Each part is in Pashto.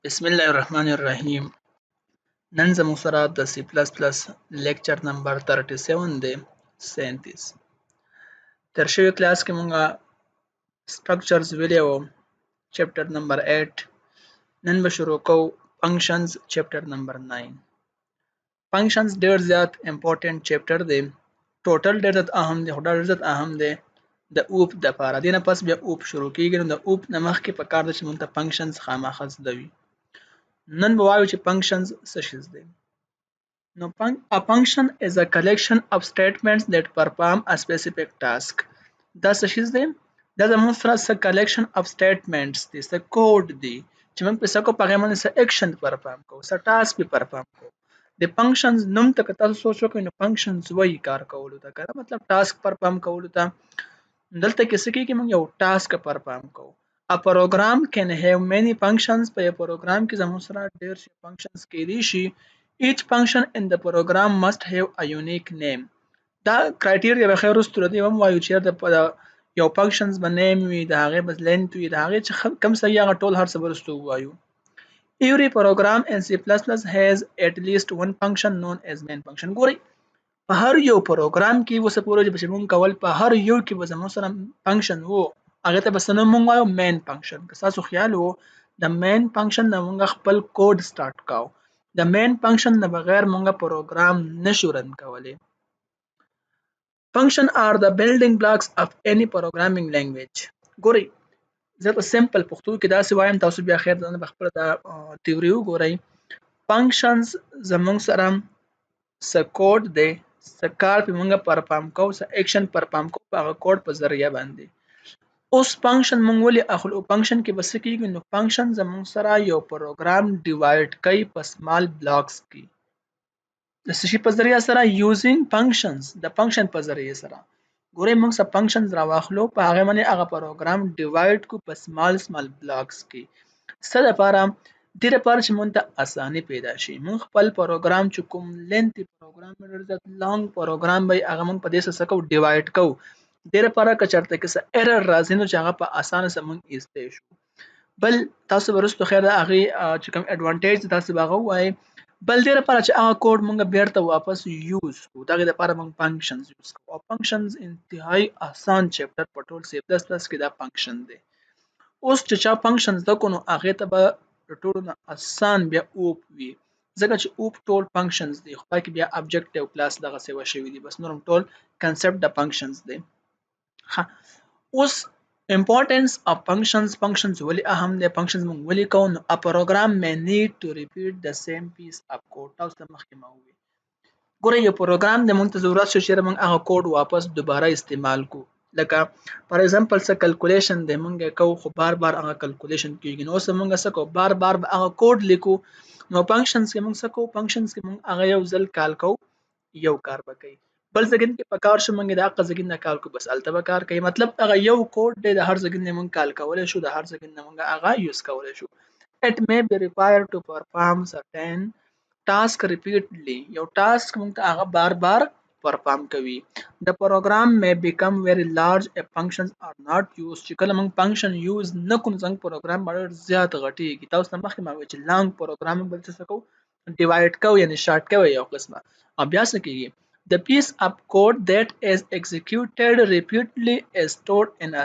بسم الله الرحمن الرحیم. نن زموږ سره د سی پلس پلس لیکچر نمبر 37 دی 37. تر شوی کلاس کې مونږه سټرکچرز ویلي وو چپټر نمبر 8. نن به شروع کوو فنکشنز چپټر نمبر 9. فنکشنز ډیر زیات امپورټنت چپټر دی. ټوټل ډیر زیات اهم دی. ډیر زیات اهم دی د اوپ د لپاره. دینه پس بیا اوپ شروع کیږي. نو د اوپ نه مخکې په کار د چې مونږ ته فنکشنز خامخا زده وي. نن به وایو چې فنکشنز څه شی دي. Now, a function is a collection of statements that perform a specific task. دا څه شی دی؟ دا زموږ سره څه collection of statements دی، څه کوډ دی چې موږ په څه کو په هغه باندې څه اکشن پرفارم کوو، څه ټاسک به پرفارم کوو. د فنکشنز نوم ته که تاسو سوچ وکړئ نو فنکشنز وایي کار کولو ته، کنه مطلب ټاسک پرفارم کولو ته. دلته کې څه کېږي، موږ یو ټاسک پرفارم کوو. A program can have many functions. په یو پروګرام کې زموږ سره ډېر شي فنکشنز کېدای شي. Each function in the program must have a unique name. دا کرایټیریا به خیر وروسته دی هم وایو چې د یو فنکشنز به نیم وي، د هغې به لینت وي، د هغې چې کم صحیح هغه ټول هر څه به وروسته ووایو. Every program in C++ has at least one function known as main function. ګورئ په هر یو پروګرام کې اوسه پورې چې موږ کول په هر یو کې به زموږ سره فنکشن وو، هغې ته به څه نوم موږ وایو؟ مین فنکشن. که ستاسو خیال وو د مین فنکشن نه موږ خپل کوډ سټارټ کوو. د مین فنکشن نه بغیر موږ پروګرام نشو رن کولی. فنکشن آر د بلډینګ بلاکس اف any programming language. ګورئ زه په سمپل پښتو کې داسې وایم، تاسو بیا خیر ځان په خپله دا تیوري وګورئ. فنکشنز زموږ سره څه کوډ دی، څه کار پې موږ پرفارم کوو، څه اکشن پرفارم کوو په هغه کوډ په ذریعه باندې. اوس فنکشن موږ ولې اخلو؟ فنکشن کې به څه کېږي؟ نو فنکشن زموږ سره یو پروګرام ډیوایډ کوي په سمال بلاکس کې. د څه شي په ذریعه سره؟ یوزینګ فنکشنز، د فنکشن په ذریعه سره. ګورئ موږ څه فنکشنز راواخلو، په هغې باندې هغه پروګرام ډیوایډ کو په سمال بلاکس کې. څه دپاره؟ دې دپاره چې موږ ته اساني پیدا شي. موږ خپل پروګرام چې کوم لینتي پروګرام ډېر زیات لانګ پروګرام وي هغه موږ په دې څه کوو؟ ډیوایډ کوو. دې دپاره که چېرته کې څه ایرر راځي نو چې هغه په اسانه سره موږ ایستی شو. بل تاسو به وروسته خیر د هغې چې کوم اډوانټیج دی تاسو به هغه ووایئ. بل دې دپاره چې هغه کوډ موږ بیرته واپس یوز کړو، دغې دپاره موږ فنکشنز یوز کوو. او فنکشنز انتهایي اسان چپټر په ټول C++ کې دا فنکشن دی. اوس چې چا فنکشن زده کړو نو هغې ته به د ټولو نه اسان بیا اوپ وي، ځکه چې اوپ ټول فنکشنز دی، خو پکې بیا ابجکټ او کلاس دغسې وشوي دي، بس نور هم ټول کنسپټ د فنکشنز دی. اوس importance of functions. functions ولې اهم دی؟ functions موږ ولې کوو؟ نو a program may need to repeat the same piece of code. تاسو ته مخکې ما وویل ګورئ یو پروګرام د موږ ته ضرورت شو چې موږ هغه کوډ واپس دوباره استعمال کو. لکه فار ایگزامپل څه کلکولیشن دی موږ کوو خو بار بار هغه کلکولیشن کیږي، نو اوس موږ څه کوو؟ بار بار به هغه کوډ لیکو. نو فنکشنز کې موږ څه کوو؟ فنکشنز کې موږ هغه یو ځل کال کوو، یو کار به کوي. بل ځګین کې په کار شو موږ د هغه ځګین نه کال کوو، بس هلته به کار کوي. مطلب هغه یو کوډ دی، د هر ځګین نه موږ کال کولی شو، د هر ځګین نه موږ هغه یوز کولی شو. It may be required to perform certain task repeatedly. یو ټاسک موږ ته هغه بار بار پرفارم کوي. The program may become very large if functions are not used. چې کله موږ فنکشن یوز نه کړو زموږ پروګرام به ډېر زیات غټېږي. تاسو ته مخکې ما وویل چې لانګ پروګرام موږ به څه کوو؟ ډیوایډ کوو، یعنې شارټ کوو یو قسمه. او بیا څه کېږي؟ The piece of code that is executed repeatedly is stored in a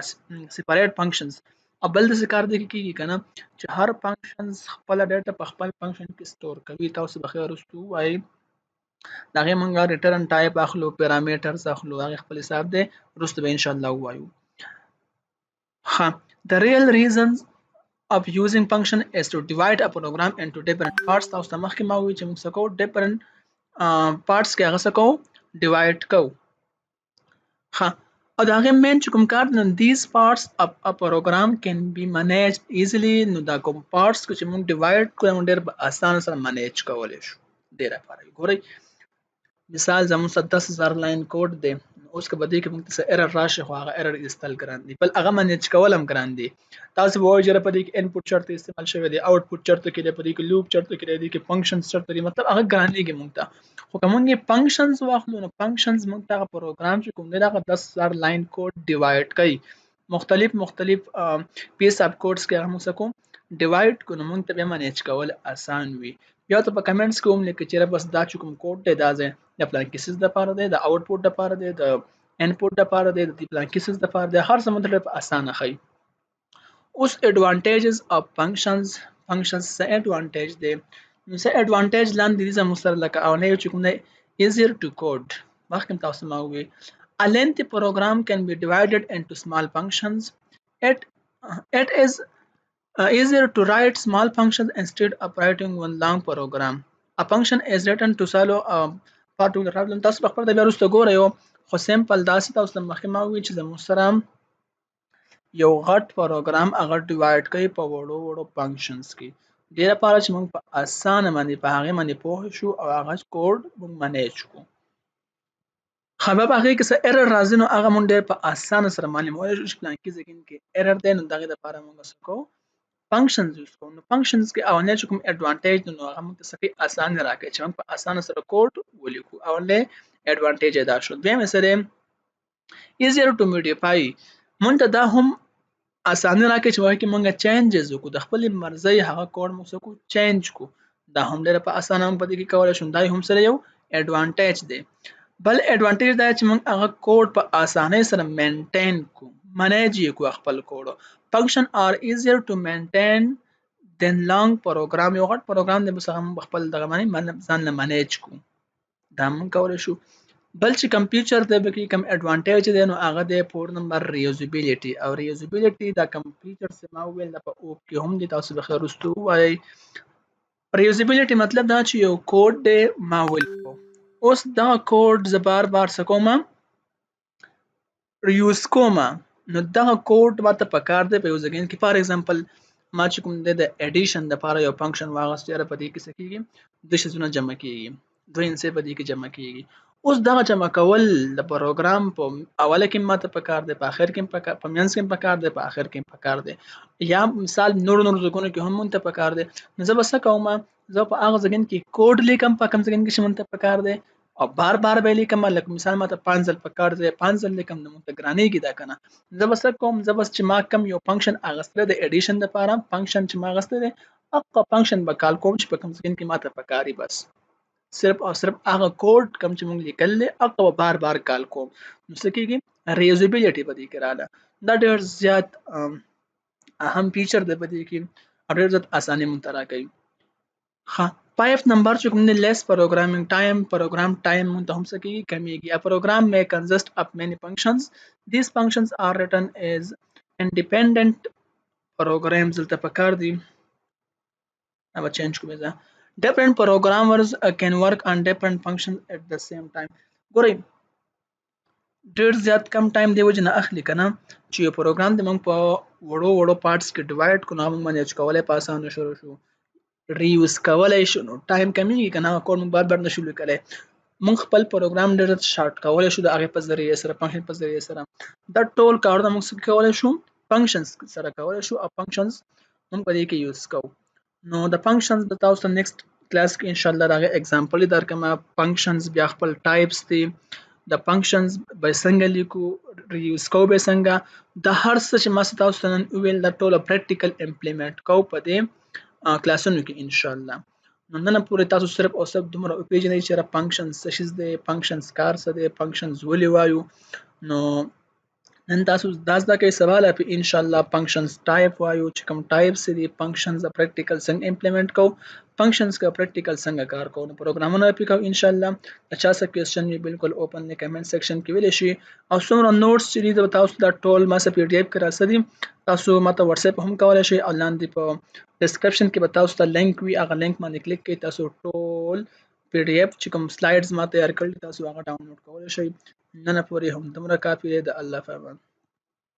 separate functions. او بل داسې کار دی کېږي که نه چې هر فنکشنز خپله ډیټا په خپل فنکشن کې سټور کوي. تاسو به ښه وروسته ووایئ د هغې موږ ریټرن ټایپ اخلو، پیرامیټرز اخلو، هغې خپل حساب دی وروسته به انشاءالله ووایو. The real reasons of using function is to divide a program into different parts. تاسو ته مخکې ما وویل چې موږ څه کوو؟ different parts کې هغه څه کوو؟ ډیوایډ کوو. او د هغې مین چې کوم کار دی، these parts of a program can be managed easily. نو دا کوم پارټس چې موږ ډیوایډ کړو موږ ډېر په اسانه سره منیج کولی شو. دې لپاره ګورئ مثال زموږ سره 10,000 لاین کوډ دی. اوس که په دې کې موږ ته څه ایرر راشي خو هغه ایرر ایستل ګران دي، بل هغه منیج کول هم ګران دي. تاسو به وایئ چې په دې کې انپوټ چېرته استعمال شوی دی، آوټپوټ چېرته کې دی، په دې کې لوپ چېرته کې دی، دې کې فنکشنز چېرته دي، مطلب هغه ګرانېږي موږ ته. خو که موږ یې فنکشنز واخلو نو فنکشنز موږ ته هغه پروګرام چې کوم دی هغه 10,000 لاین کوډ ډیوایډ کوي. مختلف پیس اف کوډس کې هغه موږ څه کوو؟ ډیوایډ کو نو موږ ته بیا منیج کول اسان وي. بیا ته په کمنټس کې هم لیکي چې بس دا چې کوم کوډ دی دا ځای د پلان کیسز لپاره دی، د آوټپوټ لپاره دی، د انپوټ لپاره دی، د پلان کیسز لپاره دی، هر څه مطلب په اسانه ښیي. اوس advantages of functions څه advantage دی؟ نو څه advantage لاندې دي زموږ سره لکه اولنی چې کوم دی easier to code. مخکې تاسو ما وویل a lengthy program can be divided into small functions. It is easier to write small functions instead of writing one long program. A function is written to solve a particular problem. تاسو په خپل د بیا وروسته ګورئ خو سمپل داسې تاسو ته مخکې ما وویل چې زموږ سره یو غټ پروګرام هغه ډیوایډ کوي په وړو وړو فنکشنز کې دې لپاره چې موږ په اسانه باندې په هغې باندې پوه شو او هغه کوډ موږ منیج کړو. خو بیا په هغې کې څه ایرر راځي نو هغه موږ ډېر په اسانه سره معلومولی شو چې پلانکي ځای کې ایرر دی نو دغې دپاره موږ څه کوو فنکشنز یوز کوو. نو فنکشنز کې اولنی چې کوم اډوانټیج دی نو هغه موږ ته څه کوي اسانه راکوي چې موږ په اسانه سره کوډ ولیکو. اولنی اډوانټیج یې دا شو. دویم یې څه دی easier to modify. موږ ته دا هم اسانه راکړي چې وایي کې موږ چینجز وکړو د خپل مرضی هغه کوډ موږ څه کو چینج کو دا هم ډېره په اسانه هم په دې کې کولی شو. دا هم سره یو اډوانټیج دی. بل اډوانټیج دا چې موږ هغه کوډ په اسانۍ سره مینټین کو منیج یې کو خپل کوډ. فنکشن آر ایزیر ټو مینټین دین لانګ پروګرام. یو غټ پروګرام دی بس هغه موږ خپل دغه باندې ځان له منیج کو دا موږ کولی شو. بل چې کمپیوټر دی به کې کوم اډوانټیج دی نو هغه دی پور نمبر ریوزیبیلیټي او ریوزیبیلیټي دا کمپیوټر چې ما وویل دا په اوپ کې هم دی تاسو به خیر وروسته ووایئ. ریوزیبیلیټي مطلب دا چې یو کوډ دی ما ولیکو اوس دا کوډ زه بار بار څه کومه یوز کومه نو دغه کوډ ماته پکار دی په یو ځای کې فار ایگزامپل ما چې کوم دی د ایډیشن دپاره یو فنکشن واغست یاره په دې کې څه کېږي دوه شیزونه جمع کېږي دوه انسې په دې کې جمع کېږي. اوس دغه جمع کول د پروګرام په اوله کې ماته پکار دی په آخر کې په منځ کې پکار دی په آخر کې پکار دی یا مثال نور ځایونو کې هم مونږ ته پکار دی. نو زه به څه کوم زه په هغه ځای کې کوډ لیکم په کوم ځای کې چې مونږ ته پکار دی او بار بار به لیکم لکه مثال ماته 5 ځل پکار دی 5 ځل لیکم نو مونږ ته ګرانېږي دا کنه. زه به څه کوم زه بس چې ما کم یو فنکشن اغوستی د ایډیشن دپاره فنکشن چې ما اغوستی دی هغه فنکشن به کال کوم چې په کوم ځای کې ماته پکاري بس صرف او صرف هغه کوډ کوم چې موږ لیکل دی هغه به بار بار کال کوم. نو څه کېږي ریوزیبیلیټي په دې کې راغله. دا ډېر زیات اهم فیچر دی په دې کې او ډېر زیات اساني موږ ته راکوي. ښه 5 نمبر چې کوم دی لیس پروګرامینګ ټایم پروګرام ټایم موږ ته هم څه کېږي کمیږي. A program may consist of many functions. These functions are written as independent programs. دلته پکار دي دا به چینج کوم زه different programmers can work on different functions at the same time. ګورئ ډېر زیات کم ټایم دی وجه نه اخلي که نه چې یو پروګرام د موږ په وړو وړو پارټس کې ډیوایډ کړو نو هغه موږ منیج کولی په اسانه شروع شو ریوز کولی شو نو ټایم کمیږي که نه هغه کوډ موږ بار بار نشو لیکلی. موږ خپل پروګرام ډېر شارټ کولی شو د هغې په ذریعې سره فنکشن په ذریعې سره دا ټول کارونه موږ څه کولی شو فنکشنز سره کولی شو او فنکشنز موږ په دې کې یوز کوو. نو د فنکشنز به تاسو ته نیکسټ کلاس کې انشاءالله د هغې اګزامپل یې درکړم. فنکشنز بیا خپل ټایپس دي د فنکشنز به څنګه لیکو ریوز کوو به څنګه دا هر څه چې ما تاسو ته نن وویل دا ټوله پریکټیکل امپلیمنټ کوو په دې کلاسونو کې انشاءالله. نو نن پورې تاسو صرف او صرف دومره وپېژنئ چې فنکشنز څه شیز دی فنکشنز کار څه دی فنکشنز ولې وایو. نو نن تاسو دا زده کوئ سبا له انشاءالله فنکشنز ټایپ وایو چې کوم ټایپس دي فنکشنز پریکټیکل څنګه امپلیمنټ کوو فنکشنز کا پریکټیکل څنګه کار کوو نو پروګرامونه پې کوو انشاءالله. د چا څه کوېسچن وي بالکل اوپن دی کمنټ سیکشن کې ویلی شي او څومره نوټس چې دي تاسو دا ټول ما څه پی ډي ایف کې راڅه دي تاسو ماته واتساپ هم کولی شئ او لاندې په ډسکرپشن کې به تاسو ته لینک وي هغه لینک باندې کلیک کوئ تاسو ټول پی ډي ایف چې کوم سلایډز ما تیار کړي تاسو هغه ډاونلوډ کولی شئ. نن پورې هم دومره کافي دی د الله په امان.